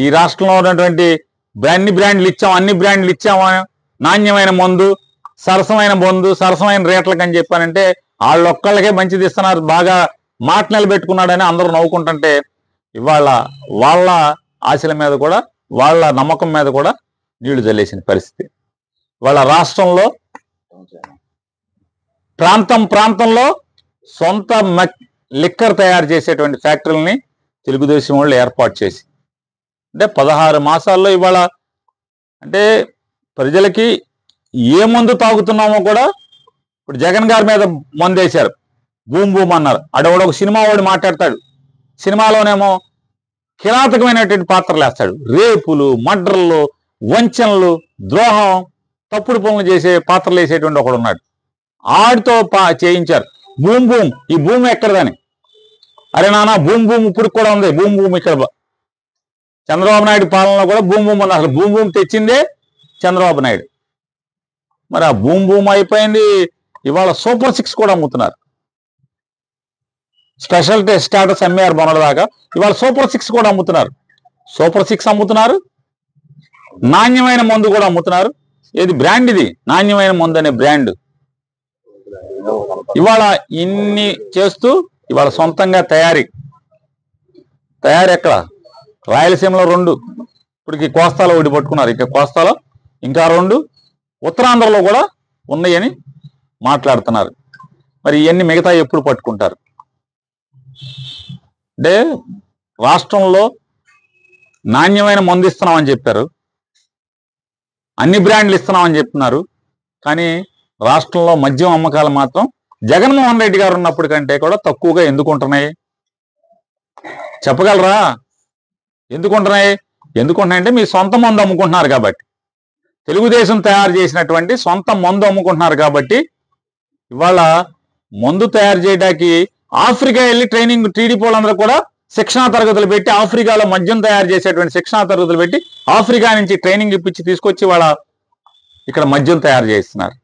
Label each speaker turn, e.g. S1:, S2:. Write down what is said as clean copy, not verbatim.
S1: ఈ రాష్ట్రంలో ఉన్నటువంటి అన్ని బ్రాండ్లు ఇచ్చాము, నాణ్యమైన మందు, సరసమైన మందు, సరసమైన రేట్లకు అని చెప్పానంటే వాళ్ళొక్కళ్ళకే మంచిది ఇస్తున్నారు, బాగా మాట నిలబెట్టుకున్నాడని అందరూ నవ్వుకుంటుంటే ఇవాళ వాళ్ళ ఆశల మీద కూడా వాళ్ళ నమ్మకం మీద కూడా నీళ్లు జల్లేసిన పరిస్థితి. వాళ్ళ రాష్ట్రంలో ప్రాంతంలో సొంత లిక్కర్ తయారు చేసేటువంటి ఫ్యాక్టరీలని తెలుగుదేశం వాళ్ళు ఏర్పాటు చేసి, అంటే 16 మాసాల్లో ఇవాళ అంటే ప్రజలకి ఏ మందు తాగుతున్నామో కూడా ఇప్పుడు జగన్ గారి మీద మందు వేశారు, బూమ్ బూమ్ అన్నారు. అడవాడు ఒక సినిమా వాడు మాట్లాడతాడు, సినిమాలోనేమో కిరాతకమైనటువంటి పాత్రలు వేస్తాడు, రేపులు, మర్డర్లు, వంచనలు, ద్రోహం, తప్పుడు పనులు చేసే పాత్రలు వేసేటువంటి ఒకడు ఉన్నాడు. ఆడితో చేయించారు బూమ్ బూమ్. ఈ భూమి ఎక్కడదని, అరే నాన్న బూమ్ బూమ్ ఇప్పుడు కూడా ఉంది, బూమ్ బూమ్ ఇక్కడ చంద్రబాబు నాయుడు పాలనలో కూడా బూమ్ బూమ్ ఉంది. అసలు బూమ్ బూమ్ తెచ్చిందే చంద్రబాబు నాయుడు. మరి ఆ బూమ్ బూమ్ అయిపోయింది. ఇవాళ సూపర్ 6 కూడా అమ్ముతున్నారు. స్పెషల్ స్టేటస్ అమ్మారు మొన్నటిదాకా, ఇవాళ సూపర్ 6 కూడా అమ్ముతున్నారు. సూపర్ 6 అమ్ముతున్నారు, నాణ్యమైన మందు కూడా అమ్ముతున్నారు. ఏది బ్రాండ్ ఇది, నాణ్యమైన మందు అనే బ్రాండ్. ఇవాళ ఇన్ని చేస్తూ ఇవాళ సొంతంగా తయారీ ఎక్కడ? రాయలసీమలో 2, ఇప్పటికి కోస్తాలో ఒకటి పట్టుకున్నారు, ఇక కోస్తాలో ఇంకా 2, ఉత్తరాంధ్రలో కూడా ఉన్నాయని మాట్లాడుతున్నారు. మరి ఇవన్నీ మిగతా ఎప్పుడు పట్టుకుంటారు? అంటే రాష్ట్రంలో నాణ్యమైన మందు ఇస్తున్నామని చెప్పారు, అన్ని బ్రాండ్లు ఇస్తున్నామని చెప్తున్నారు. కానీ రాష్ట్రంలో మద్యం అమ్మకాలు మాత్రం జగన్మోహన్ రెడ్డి గారు ఉన్నప్పటి కంటే కూడా తక్కువగా ఎందుకు ఉంటున్నాయి? చెప్పగలరా? ఎందుకుంటున్నాయంటే మీ సొంత మందు అమ్ముకుంటున్నారు కాబట్టి, తెలుగుదేశం తయారు చేసినటువంటి సొంత మందు అమ్ముకుంటున్నారు కాబట్టి. ఇవాళ మందు తయారు చేయడానికి ఆఫ్రికా వెళ్ళి ట్రైనింగ్ టీడీపీ వాళ్ళందరూ కూడా శిక్షణా తరగతులు పెట్టి, ఆఫ్రికాలో మద్యం తయారు చేసేటువంటి శిక్షణా తరగతులు పెట్టి ఆఫ్రికా నుంచి ట్రైనింగ్ ఇప్పించి తీసుకొచ్చి వాళ్ళ ఇక్కడ మద్యం తయారు చేస్తున్నారు.